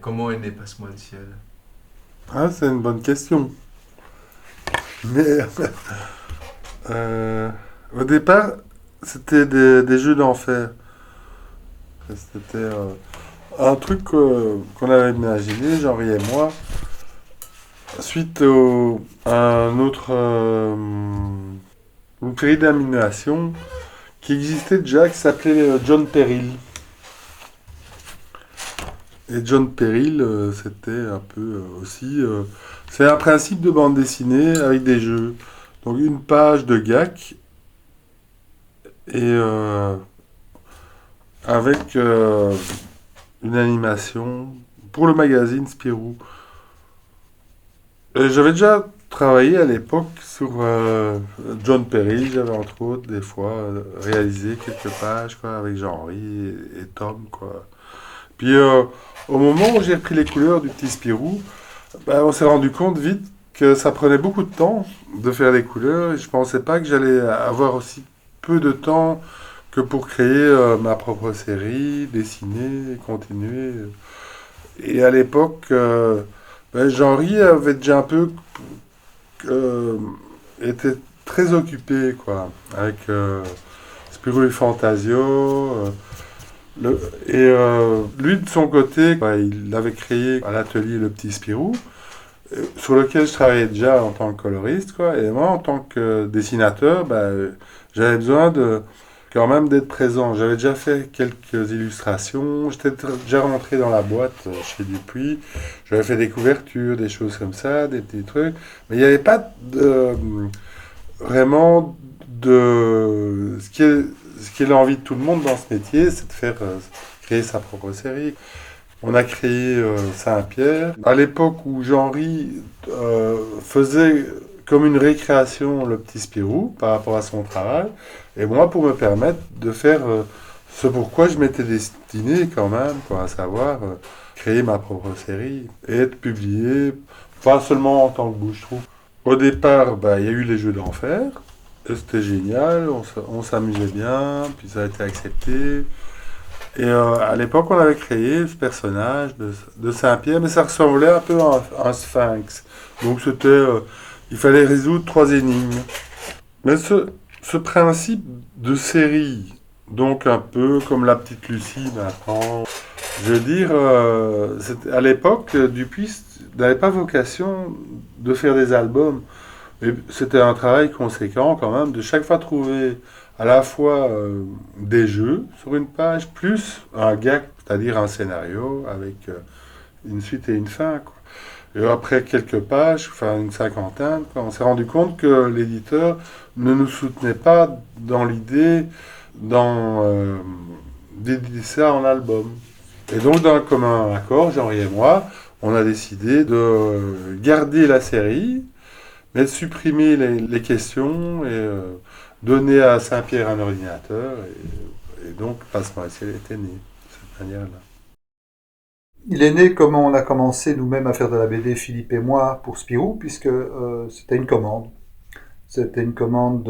Comment est né Passe-moi le ciel? Ah, c'est une bonne question. Mais euh, au départ, c'était des jeux d'enfer. C'était un truc qu'on avait imaginé, Jean-Ry et moi, suite à une série d'animations qui existait déjà, qui s'appelait John Peril. Et John Peril, c'était un peu aussi. C'est un principe de bande dessinée avec des jeux. Donc une page de GAC et avec une animation pour le magazine Spirou. J'avais déjà travaillé à l'époque sur John Perry. J'avais entre autres des fois réalisé quelques pages quoi, avec Jean-Henri et Tom. Quoi. Puis au moment où j'ai repris les couleurs du petit Spirou, ben, on s'est rendu compte vite que ça prenait beaucoup de temps de faire les couleurs et je pensais pas que j'allais avoir aussi peu de temps que pour créer ma propre série, dessiner, continuer. Et à l'époque, ben, Jean-Ry avait déjà un peu euh, été très occupé, quoi, avec Spirou et Fantasio. Lui, de son côté, bah, il avait créé à l'atelier Le Petit Spirou, sur lequel je travaillais déjà en tant que coloriste, quoi. Et moi, en tant que dessinateur, bah, j'avais besoin de quand même d'être présent. J'avais déjà fait quelques illustrations. Déjà rentré dans la boîte chez Dupuis. J'avais fait des couvertures, des choses comme ça, des petits trucs. Mais il n'y avait pas vraiment de ce qui est l'envie de tout le monde dans ce métier, c'est de faire créer sa propre série. On a créé Saint-Pierre. À l'époque où Jean-Ry faisait comme une récréation le petit Spirou par rapport à son travail, et moi pour me permettre de faire ce pourquoi je m'étais destiné quand même, quoi, à savoir créer ma propre série et être publié, pas seulement en tant que bouche-trou. Au départ, bah, il y a eu les Jeux d'enfer, et c'était génial, on s'amusait bien, puis ça a été accepté. Et à l'époque, on avait créé ce personnage de Saint-Pierre, mais ça ressemblait un peu à un sphinx. Donc c'était, il fallait résoudre trois énigmes. Mais ce principe de série, donc un peu comme la petite Lucie maintenant, je veux dire, à l'époque, Dupuis n'avait pas vocation de faire des albums. Mais c'était un travail conséquent quand même, de chaque fois trouver à la fois des jeux sur une page, plus un gag, c'est-à-dire un scénario avec une suite et une fin. Quoi. Et après quelques pages, enfin une cinquantaine, quoi, on s'est rendu compte que l'éditeur ne nous soutenait pas dans l'idée d'éditer ça en album. Et donc d'un commun accord, Jean-Ry et moi, on a décidé de garder la série, mais de supprimer les questions et donner à Saint-Pierre un ordinateur. Et donc, Passe-moi le ciel était né, de cette manière-là. Il est né comme on a commencé nous-mêmes à faire de la BD, Philippe et moi, pour Spirou, puisque c'était une commande. C'était une commande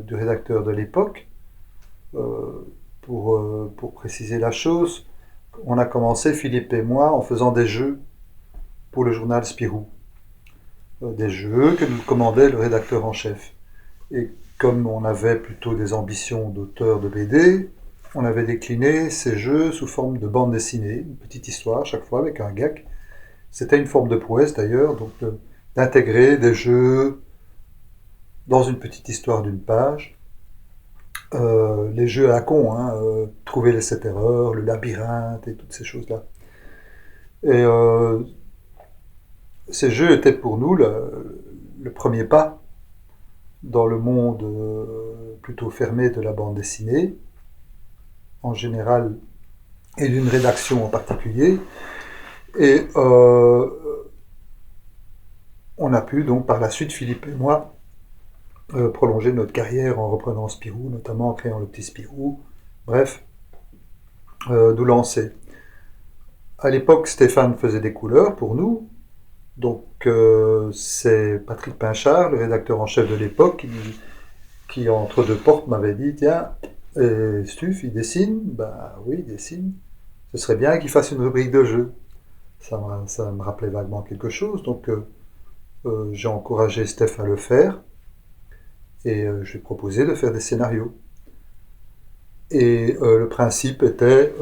du rédacteur de l'époque. Pour préciser la chose, on a commencé, Philippe et moi, en faisant des jeux pour le journal Spirou. Des jeux que nous commandait le rédacteur en chef. Et comme on avait plutôt des ambitions d'auteur de BD, on avait décliné ces jeux sous forme de bande dessinée, une petite histoire chaque fois avec un gag. C'était une forme de prouesse d'ailleurs, donc d'intégrer des jeux dans une petite histoire d'une page. Les jeux à la con, hein, trouver les 7 erreurs, le labyrinthe et toutes ces choses-là. Et ces jeux étaient pour nous le premier pas dans le monde plutôt fermé de la bande dessinée, en général, et d'une rédaction en particulier. Et on a pu donc par la suite, Philippe et moi, prolonger notre carrière en reprenant Spirou, notamment en créant le petit Spirou. Bref, nous lancer. À l'époque, Stéphane faisait des couleurs pour nous. Donc c'est Patrick Pinchard, le rédacteur en chef de l'époque, qui entre deux portes m'avait dit tiens, Stuf, il dessine. Ben oui, il dessine. Ce serait bien qu'il fasse une rubrique de jeu. Ça me rappelait vaguement quelque chose. Donc, j'ai encouragé Steph à le faire et je lui ai proposé de faire des scénarios. Et le principe était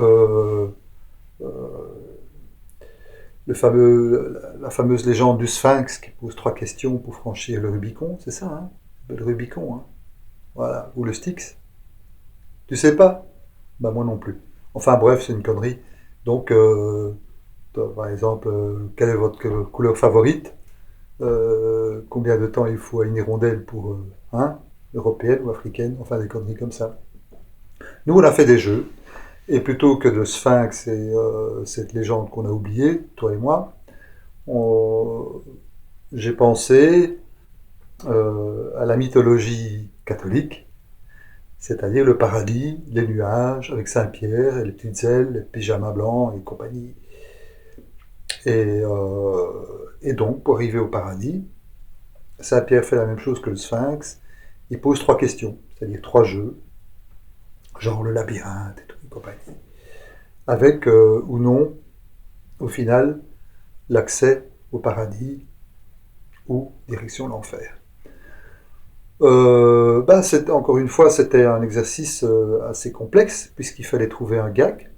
la fameuse légende du Sphinx qui pose 3 questions pour franchir le Rubicon, c'est ça, hein? Le Rubicon, hein? Voilà, ou le Styx. Tu sais pas? Bah moi non plus. Enfin bref, c'est une connerie. Donc, par exemple, quelle est votre couleur favorite? Combien de temps il faut à une hirondelle pour, hein, européenne ou africaine? Enfin des conneries comme ça. Nous, on a fait des jeux. Et plutôt que le Sphinx et cette légende qu'on a oubliée, toi et moi, on- j'ai pensé à la mythologie catholique, c'est-à-dire le paradis, les nuages avec Saint-Pierre et les petites ailes, les pyjamas blancs et compagnie. Et donc, pour arriver au paradis, Saint-Pierre fait la même chose que le Sphinx. Il pose 3 questions, c'est-à-dire 3 jeux, genre le labyrinthe et tout et compagnie, avec ou non, au final, l'accès au paradis ou direction l'enfer. Encore une fois, c'était un exercice assez complexe, puisqu'il fallait trouver un gag,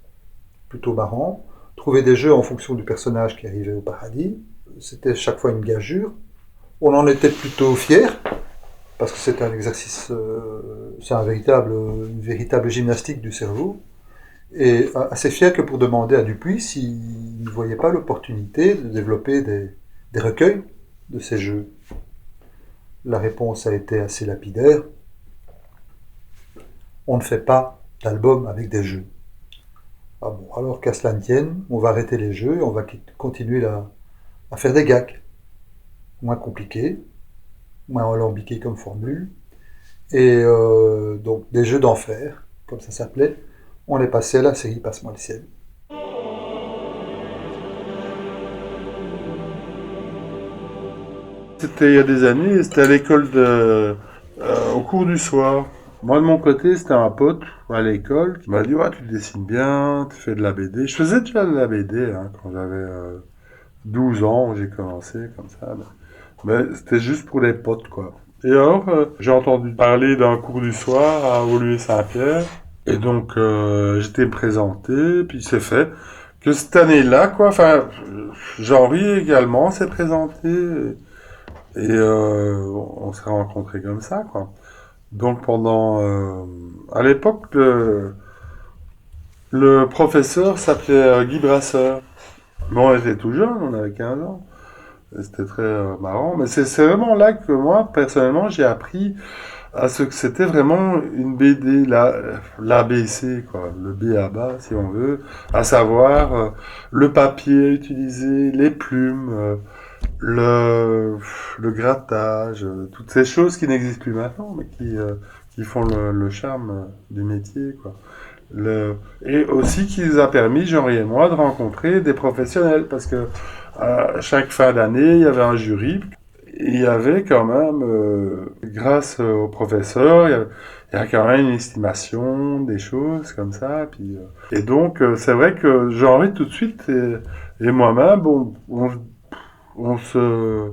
plutôt marrant, trouver des jeux en fonction du personnage qui arrivait au paradis. C'était chaque fois une gageure. On en était plutôt fiers, parce que c'est un exercice, c'est une véritable gymnastique du cerveau. Et assez fier que pour demander à Dupuis s'il ne voyait pas l'opportunité de développer des recueils de ces jeux. La réponse a été assez lapidaire. On ne fait pas d'album avec des jeux. Ah bon, alors qu'à cela ne tienne, on va arrêter les jeux et on va continuer à faire des gags. Moins compliqués, moins alambiqués comme formule. Et donc des jeux d'enfer, comme ça s'appelait. On est passé à la série Passe-moi le ciel. C'était il y a des années, c'était à l'école au cours du soir. Moi, de mon côté, c'était un pote à l'école qui m'a dit, ouais, tu dessines bien, tu fais de la BD. Je faisais déjà de la BD hein, quand j'avais 12 ans, j'ai commencé comme ça. Mais c'était juste pour les potes, quoi. Et alors, j'ai entendu parler d'un cours du soir à Woluwe-Saint-Pierre. Et donc, j'étais présenté, puis c'est fait. Que cette année-là, quoi, enfin, Jean-Ry également s'est présenté. Et on s'est rencontrés comme ça, quoi. Donc pendant... à l'époque, le professeur s'appelait Guy Brasseur. Bon, on était tout jeune, on avait 15 ans. Et c'était très marrant. Mais c'est vraiment là que moi, personnellement, j'ai appris à ce que c'était vraiment une BD, l'ABC, quoi. Le B à bas, si on veut. À savoir le papier utilisé, les plumes, le, le grattage, toutes ces choses qui n'existent plus maintenant, mais qui font le charme du métier, quoi. Et aussi qui nous a permis, Jean-Ry et moi, de rencontrer des professionnels, parce que à chaque fin d'année, il y avait un jury, et il y avait quand même, grâce au professeur, il y a quand même une estimation des choses comme ça. Puis, et donc, c'est vrai que Jean-Ry, tout de suite, et moi-même, bon, on se,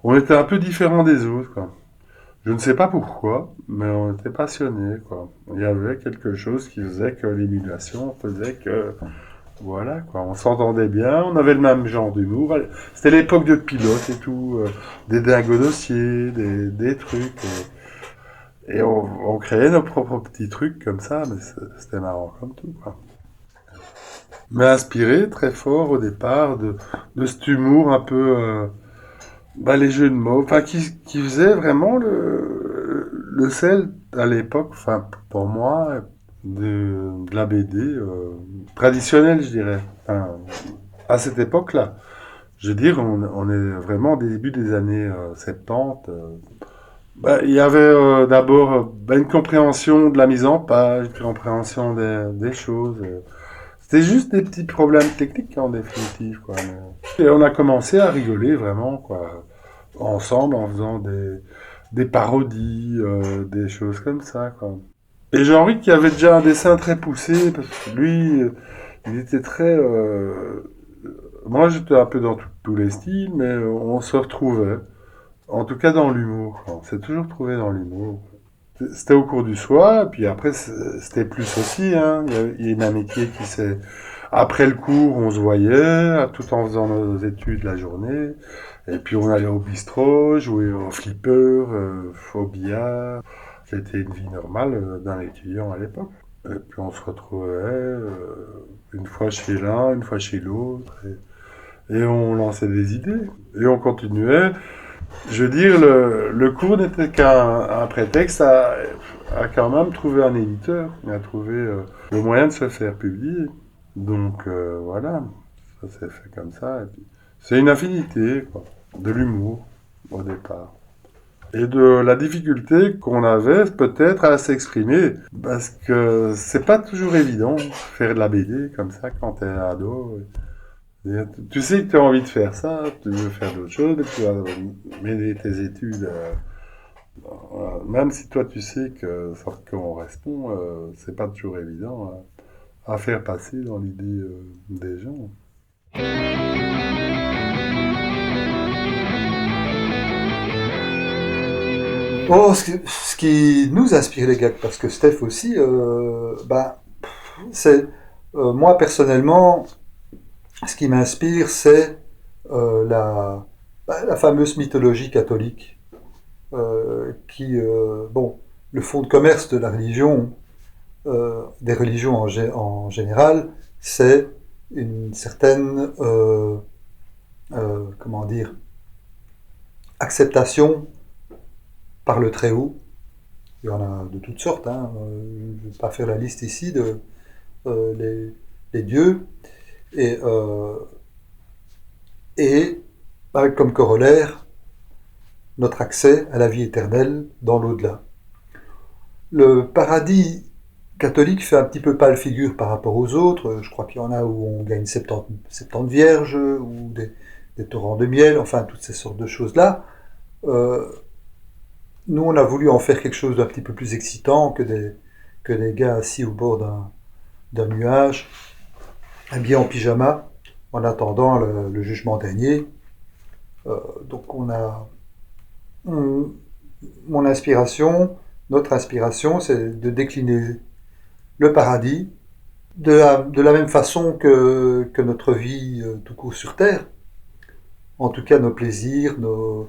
on était un peu différents des autres, quoi. Je ne sais pas pourquoi, mais on était passionnés, quoi. Il y avait quelque chose qui faisait que l'émulation faisait que, voilà, quoi. On s'entendait bien, on avait le même genre d'humour. C'était l'époque de pilote et tout, des dingos dossiers, des trucs. Et on créait nos propres petits trucs comme ça, mais c'était marrant comme tout, quoi. Mais inspiré très fort au départ de cet humour un peu, les jeux de mots, enfin, qui faisaient vraiment le sel à l'époque, enfin, pour moi, de la BD traditionnelle, je dirais. Enfin, à cette époque-là. Je veux dire, on est vraiment au début des années 70. Il y avait d'abord une compréhension de la mise en page, une compréhension des choses. C'était juste des petits problèmes techniques en définitive, quoi. Et on a commencé à rigoler vraiment, quoi, ensemble en faisant des parodies, des choses comme ça, quoi. Et Jean-Luc qui avait déjà un dessin très poussé, parce que lui, il était très moi j'étais un peu dans tous les styles, mais on se retrouvait. En tout cas dans l'humour. On s'est toujours trouvé dans l'humour. C'était au cours du soir, et puis après c'était plus aussi. Hein. Il y a une amitié qui s'est... Après le cours, on se voyait, tout en faisant nos études la journée. Et puis on allait au bistrot, jouer au flipper, au billard. C'était une vie normale d'un étudiant à l'époque. Et puis on se retrouvait une fois chez l'un, une fois chez l'autre. Et on lançait des idées. Et on continuait. Je veux dire, le cours n'était qu'un prétexte à quand même trouver un éditeur, à trouver le moyen de se faire publier. Donc voilà, ça s'est fait comme ça. Et puis, c'est une affinité, quoi, de l'humour au départ. Et de la difficulté qu'on avait peut-être à s'exprimer, parce que c'est pas toujours évident faire de la BD comme ça quand t'es ado. Tu sais que tu as envie de faire ça, tu veux faire d'autres choses, mais tu vas mener tes études. Voilà. Même si toi tu sais que ça correspond, c'est pas toujours évident à faire passer dans l'idée des gens. Oh, ce qui nous inspire les gars, parce que Steph aussi, c'est moi personnellement, ce qui m'inspire, c'est la fameuse mythologie catholique, bon, le fond de commerce de la religion, des religions en général, c'est une certaine, comment dire, acceptation par le Très-Haut. Il y en a de toutes sortes, hein. Je ne vais pas faire la liste ici de les dieux. Et, avec comme corollaire notre accès à la vie éternelle dans l'au-delà. Le paradis catholique fait un petit peu pâle figure par rapport aux autres. Je crois qu'il y en a où on gagne 70 vierges, ou des torrents de miel, enfin toutes ces sortes de choses-là. Nous, on a voulu en faire quelque chose d'un petit peu plus excitant que des gars assis au bord d'un nuage, habillés en pyjama, en attendant le jugement dernier. Donc mon inspiration, notre inspiration, c'est de décliner le paradis de la même façon que notre vie tout court sur Terre. En tout cas, nos plaisirs, nos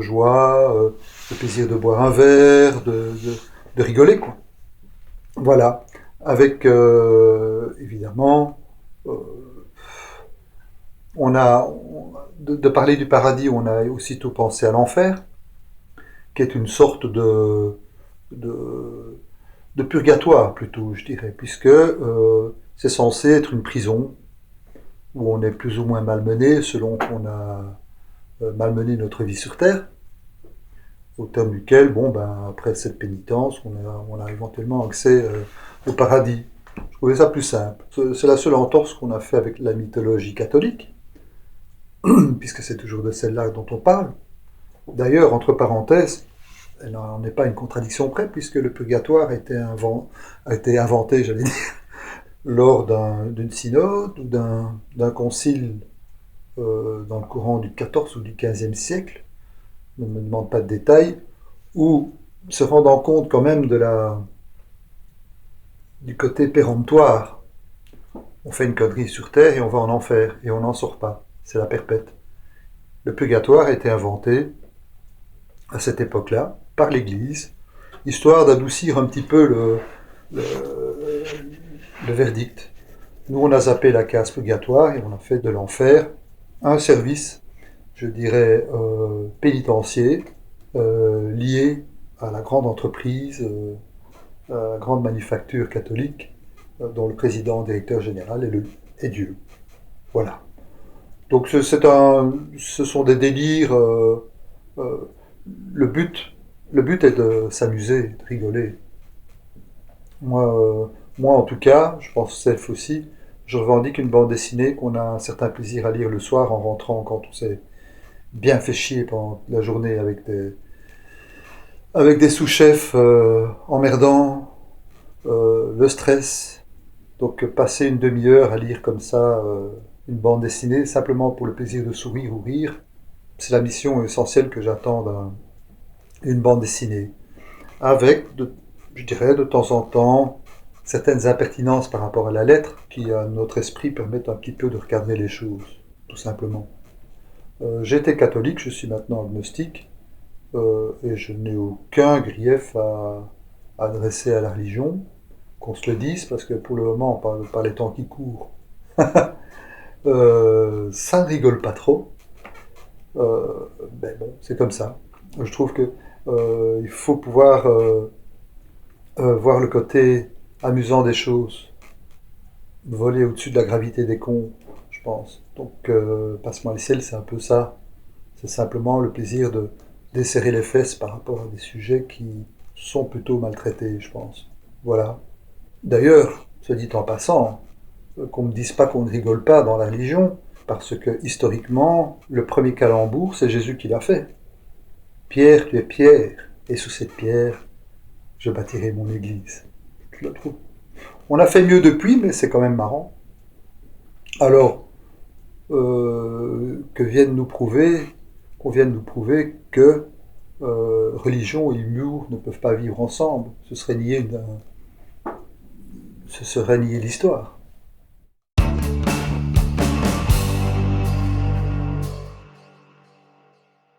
joies, le plaisir de boire un verre, de rigoler, quoi. Voilà. Avec, évidemment, de parler du paradis, on a aussitôt pensé à l'enfer, qui est une sorte de purgatoire, plutôt, je dirais, puisque c'est censé être une prison où on est plus ou moins malmené selon qu'on a malmené notre vie sur Terre, au terme duquel, après cette pénitence, on a éventuellement accès au paradis. Je trouvais ça plus simple. C'est la seule entorse qu'on a fait avec la mythologie catholique, puisque c'est toujours de celle-là dont on parle. D'ailleurs, entre parenthèses, elle n'en est pas une contradiction près, puisque le purgatoire a été inventé, j'allais dire, lors d'une synode ou d'un concile dans le courant du XIVe ou du XVe siècle, ne me demande pas de détails, où, se rendant compte quand même du côté péremptoire, on fait une connerie sur Terre et on va en enfer, et on n'en sort pas. C'est la perpète. Le purgatoire a été inventé à cette époque-là, par l'Église, histoire d'adoucir un petit peu le verdict. Nous, on a zappé la case purgatoire et on a fait de l'enfer un service, je dirais, pénitentiaire, lié à la grande entreprise, à la grande manufacture catholique, dont le président, directeur général est Dieu. Voilà. Donc ce sont des délires. Le but est de s'amuser, de rigoler. Moi, en tout cas, je pense Self aussi, je revendique une bande dessinée qu'on a un certain plaisir à lire le soir en rentrant, quand on s'est bien fait chier pendant la journée avec des sous-chefs emmerdants, le stress, Donc passer une demi-heure à lire comme ça une bande dessinée, simplement pour le plaisir de sourire ou rire, c'est la mission essentielle que j'attends d'une bande dessinée. Avec, je dirais, de temps en temps, certaines impertinences par rapport à la lettre qui, à notre esprit, permettent un petit peu de recadrer les choses, tout simplement. J'étais catholique, je suis maintenant agnostique, et je n'ai aucun grief à adresser à la religion, qu'on se le dise, parce que pour le moment, par les temps qui courent, ça ne rigole pas trop. Ben bon, c'est comme ça. Je trouve que il faut pouvoir voir le côté amusant des choses, voler au-dessus de la gravité des cons, je pense. Donc, Passe-moi le ciel, c'est un peu ça. C'est simplement le plaisir de desserrer les fesses par rapport à des sujets qui sont plutôt maltraités, je pense. Voilà. D'ailleurs, se dit en passant, qu'on ne me dise pas qu'on ne rigole pas dans la religion, parce que historiquement, le premier calembour, c'est Jésus qui l'a fait. Pierre, tu es pierre, et sous cette pierre, je bâtirai mon église. Je le trouve. On a fait mieux depuis, mais c'est quand même marrant. Alors, qu'on vienne nous prouver que religion et humour ne peuvent pas vivre ensemble. Ce serait nier l'histoire.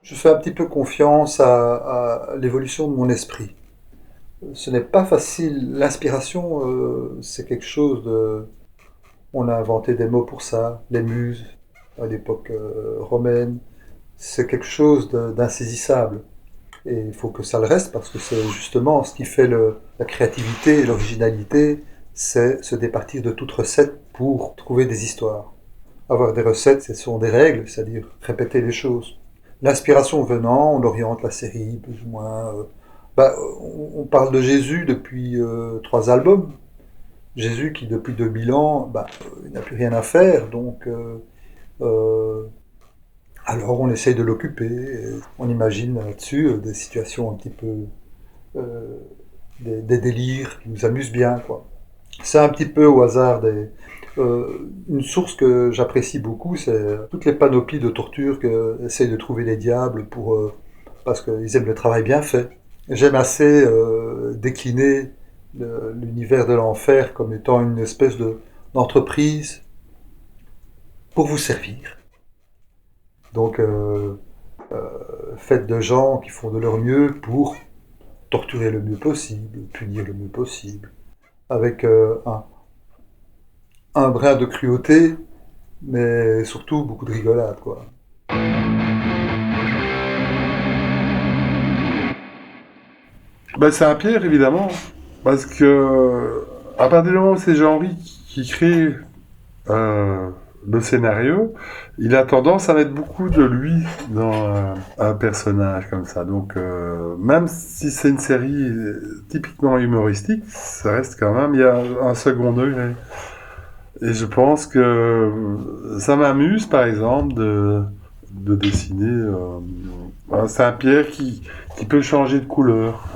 Je fais un petit peu confiance à l'évolution de mon esprit. Ce n'est pas facile. L'inspiration, c'est quelque chose de... On a inventé des mots pour ça, les muses, à l'époque romaine. C'est quelque chose d'insaisissable. Et il faut que ça le reste, parce que c'est justement ce qui fait la créativité et l'originalité, c'est se départir de toute recette pour trouver des histoires. Avoir des recettes, ce sont des règles, c'est-à-dire répéter les choses. L'inspiration venant, on oriente la série, plus ou moins. On parle de Jésus depuis 3 albums. Jésus qui, depuis 2000 ans, il n'a plus rien à faire, donc... alors on essaye de l'occuper, et on imagine là-dessus des situations un petit peu... des délires qui nous amusent bien, quoi. C'est un petit peu au hasard une source que j'apprécie beaucoup, c'est toutes les panoplies de torture qu'essayent de trouver les diables parce qu'ils aiment le travail bien fait. J'aime assez décliner l'univers de l'enfer comme étant une espèce d'entreprise pour vous servir. Donc, faites de gens qui font de leur mieux pour torturer le mieux possible, punir le mieux possible, avec un brin de cruauté, mais surtout beaucoup de rigolade, quoi. Saint-Pierre, évidemment, parce que à partir du moment où c'est Jean-Ry qui crée le scénario, il a tendance à mettre beaucoup de lui dans un personnage comme ça. Donc, même si c'est une série typiquement humoristique, ça reste quand même, il y a un second degré. Et je pense que ça m'amuse, par exemple, de dessiner un Saint-Pierre qui peut changer de couleur.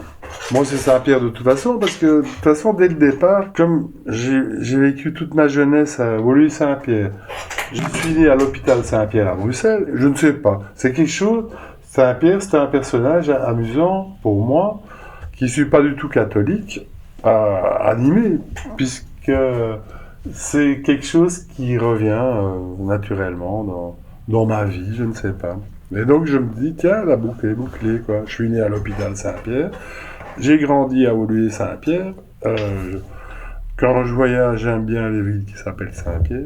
Moi, c'est Saint-Pierre de toute façon, parce que de toute façon, dès le départ, comme j'ai vécu toute ma jeunesse à Woluwe-Saint-Pierre, je suis né à l'hôpital Saint-Pierre à Bruxelles, je ne sais pas. C'est quelque chose, Saint-Pierre, c'est un personnage amusant pour moi, qui ne suis pas du tout catholique, à animer, puisque c'est quelque chose qui revient naturellement dans ma vie, je ne sais pas. Et donc je me dis, tiens, la boucle est bouclée, quoi. Je suis né à l'hôpital Saint-Pierre, j'ai grandi à Woluwe-Saint-Pierre. Quand je voyage, j'aime bien les villes qui s'appellent Saint-Pierre,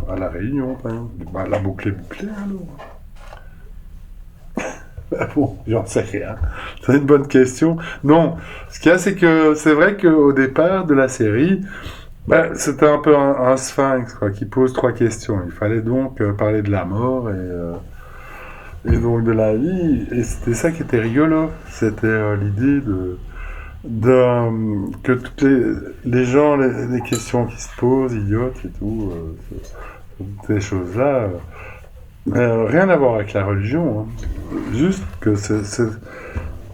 à La Réunion, par exemple. La boucle est bouclée, alors. Bon, j'en sais rien. C'est une bonne question. Non, ce qu'il y a, c'est que c'est vrai qu'au départ de la série, c'était un peu un sphinx, quoi, qui pose 3 questions. Il fallait donc parler de la mort et donc de la vie. Et c'était ça qui était rigolo. C'était l'idée que toutes les gens, les questions qui se posent, idiotes et tout, ces choses-là, rien à voir avec la religion. Hein. Juste que c'est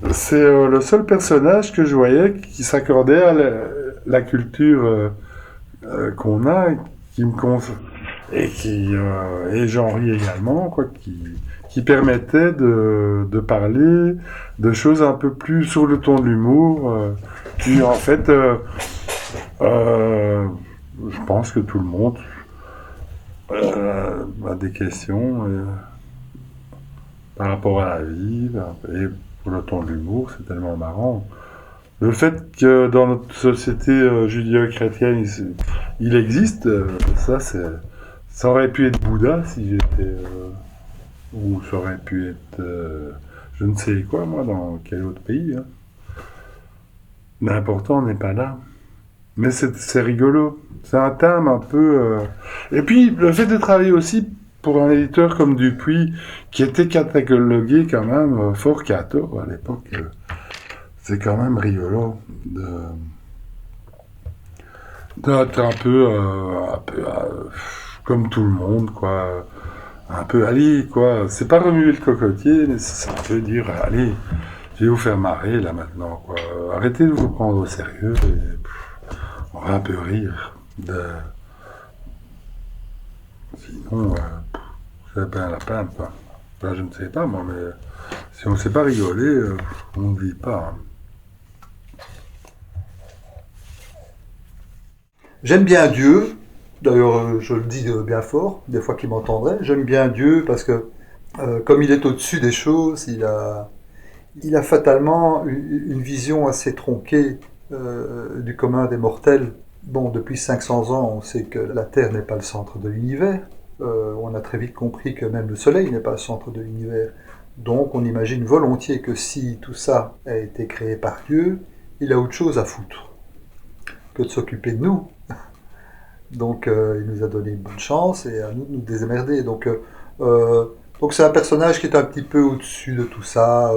le seul personnage que je voyais qui s'accordait à la culture qu'on a, qui me et et j'en ris également, quoi, qui permettait de parler de choses un peu plus sur le ton de l'humour, qui en fait, je pense que tout le monde a des questions par rapport à la vie, et pour le ton de l'humour, c'est tellement marrant. Le fait que dans notre société judéo-chrétienne, il existe, ça aurait pu être Bouddha si j'étais, ou ça aurait pu être, je ne sais quoi, moi, dans quel autre pays. Hein. L'important n'est pas là. Mais c'est rigolo. C'est un thème un peu... Et puis, le fait de travailler aussi pour un éditeur comme Dupuis, qui était catalogué quand même fort catho à l'époque, c'est quand même rigolo d'être un peu comme tout le monde, quoi. Un peu, allez, quoi. C'est pas remuer le cocotier, mais c'est un peu dire, allez, je vais vous faire marrer, là, maintenant, quoi. Arrêtez de vous prendre au sérieux et on va un peu rire. Sinon, c'est pas la peine, quoi. Enfin, je ne sais pas, moi, mais si on ne sait pas rigoler, on ne vit pas. Hein. J'aime bien Dieu, d'ailleurs je le dis bien fort, des fois qu'il m'entendrait, j'aime bien Dieu parce que comme il est au-dessus des choses, il a fatalement une vision assez tronquée du commun des mortels. Bon, depuis 500 ans, on sait que la Terre n'est pas le centre de l'univers. On a très vite compris que même le Soleil n'est pas le centre de l'univers. Donc on imagine volontiers que si tout ça a été créé par Dieu, il a autre chose à foutre que de s'occuper de nous. Donc il nous a donné une bonne chance et à nous de nous démerder. Donc c'est un personnage qui est un petit peu au-dessus de tout ça,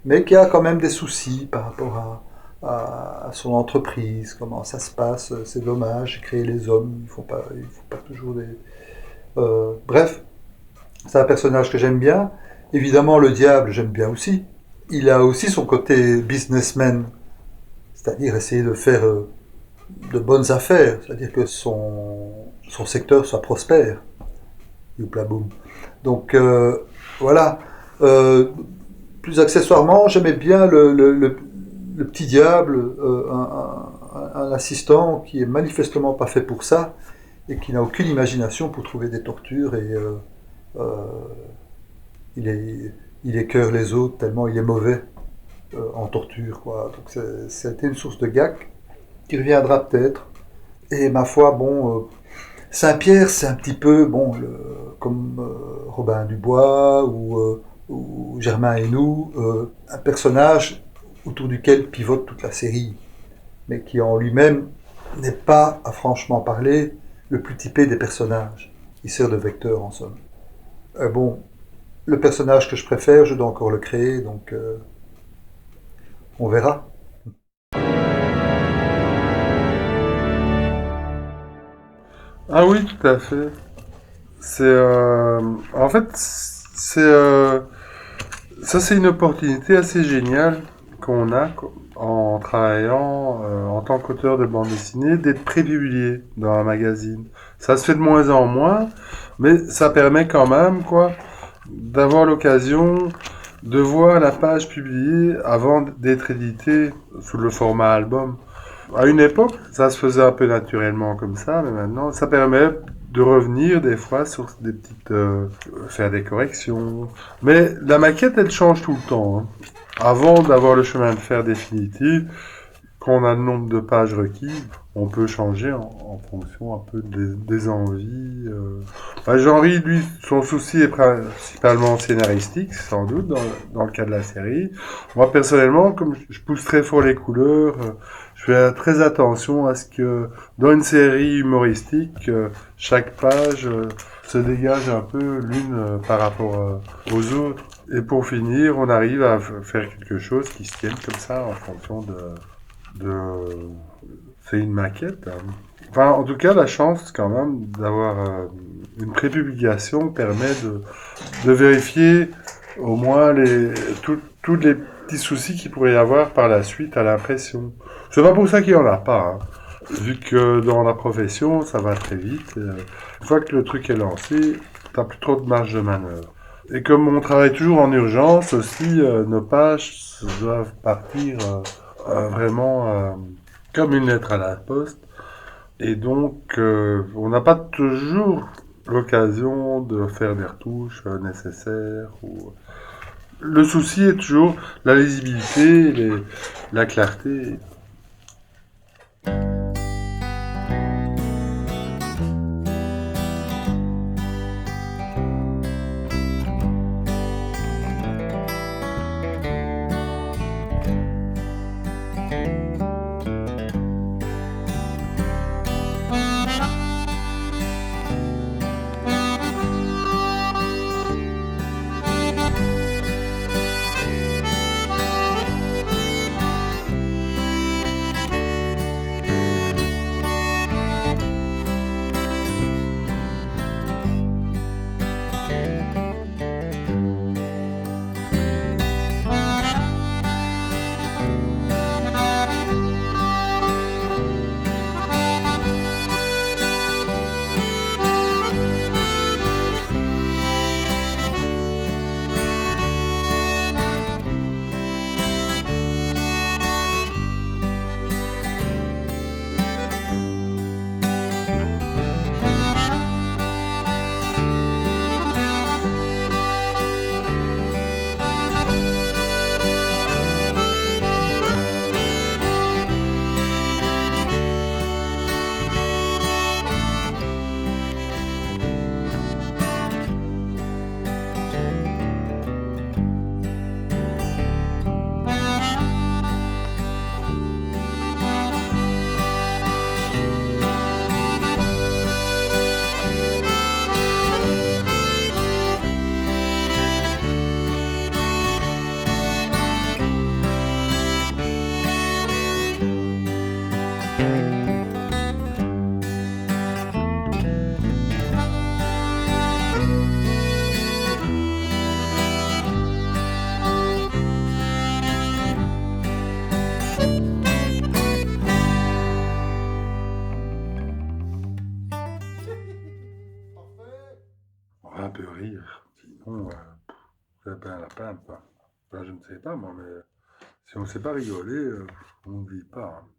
mais qui a quand même des soucis par rapport à son entreprise, comment ça se passe, c'est dommage, créer les hommes, il faut pas toujours des... bref, c'est un personnage que j'aime bien. Évidemment, le diable, j'aime bien aussi. Il a aussi son côté businessman, c'est-à-dire essayer de faire de bonnes affaires, c'est-à-dire que son secteur soit prospère. Youpla boum. Donc voilà. Plus accessoirement, j'aimais bien le petit diable, un assistant qui est manifestement pas fait pour ça et qui n'a aucune imagination pour trouver des tortures et il écœure les autres tellement il est mauvais en torture, quoi. Donc c'était une source de gac qui reviendra peut-être. Et ma foi, bon, Saint-Pierre, c'est un petit peu, bon, comme Robin Dubois ou Germain Hainaut, un personnage autour duquel pivote toute la série, mais qui en lui-même n'est pas, à franchement parler, le plus typé des personnages. Il sert de vecteur, en somme. Bon, le personnage que je préfère, je dois encore le créer, donc on verra. Ah oui, tout à fait. En fait, ça c'est une opportunité assez géniale qu'on a en travaillant en tant qu'auteur de bande dessinée d'être prépublié dans un magazine. Ça se fait de moins en moins, mais ça permet quand même, quoi, d'avoir l'occasion de voir la page publiée avant d'être éditée sous le format album. À une époque, ça se faisait un peu naturellement comme ça, mais maintenant, ça permet de revenir des fois sur des petites... faire des corrections. Mais la maquette, elle change tout le temps. Hein. Avant d'avoir le chemin de fer définitif, quand on a le nombre de pages requises, on peut changer en fonction un peu des envies. Jean-Ry, lui, son souci est principalement scénaristique, sans doute, dans le cas de la série. Moi, personnellement, comme je pousse très fort les couleurs, je fais très attention à ce que, dans une série humoristique, chaque page se dégage un peu l'une par rapport aux autres. Et pour finir, on arrive à faire quelque chose qui se tienne comme ça en fonction de c'est une maquette. Hein. Enfin, en tout cas, la chance quand même d'avoir une prépublication permet de vérifier au moins tous les petits soucis qu'il pourrait y avoir par la suite à l'impression. C'est pas pour ça qu'il y en a pas. Hein. vu que dans la profession, ça va très vite. Une fois que le truc est lancé, t'as plus trop de marge de manœuvre. Et comme on travaille toujours en urgence aussi, nos pages doivent partir vraiment comme une lettre à la poste. Et donc, on n'a pas toujours l'occasion de faire des retouches nécessaires. Le souci est toujours la lisibilité, la clarté. On va un peu rire, sinon, c'est pas la peine, quoi. Enfin, je ne sais pas, moi, mais si on ne sait pas rigoler, on ne vit pas. Hein.